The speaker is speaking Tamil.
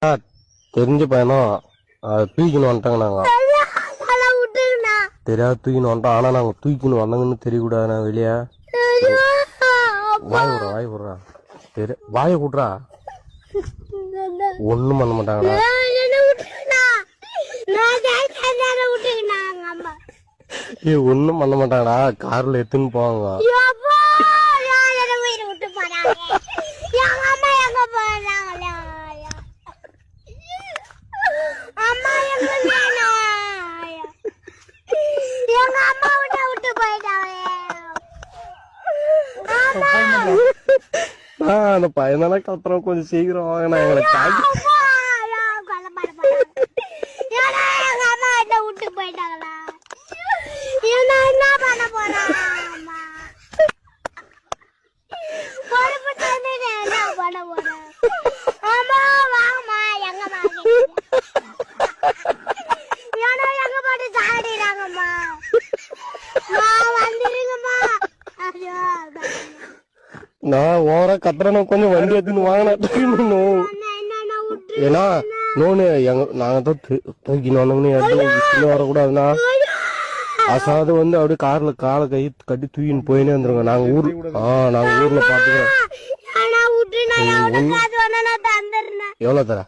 தெரிஞ்ச பையனும் தூக்கின்னு வந்துட்டாங்க. நாங்க தெரியாது தூக்கின்னு வந்துட்டோம். ஆனா நாங்க தூக்கின்னு வந்தாங்கன்னு தெரியக்கூடாது. நான் வெளியே வாய விடுறா சரி வாய கூட்டுறா. ஒண்ணும் பண்ண மாட்டாங்கடா. ஒண்ணும் பண்ண மாட்டாங்கடா. கார்ல எடுத்துன்னு போவாங்க. அந்த பையனால கத்துறோம். கொஞ்சம் சீக்கிரம் வாங்க. எங்களை காட்டி நான் ஓவரா கத்துறேன்னு கொஞ்சம் வண்டி எடுத்துன்னு வாங்கினேன். ஏன்னா நோனு நாங்க தான் தூக்கின்னு வந்தோம்னு எடுத்து வரக்கூடாதுன்னா அசாது வந்து அப்படியே கார்ல காலை கை கட்டி தூக்கின்னு போயினே வந்துருங்க. நாங்க ஊர்ல பாத்துக்கிறோம். எவ்வளவு தர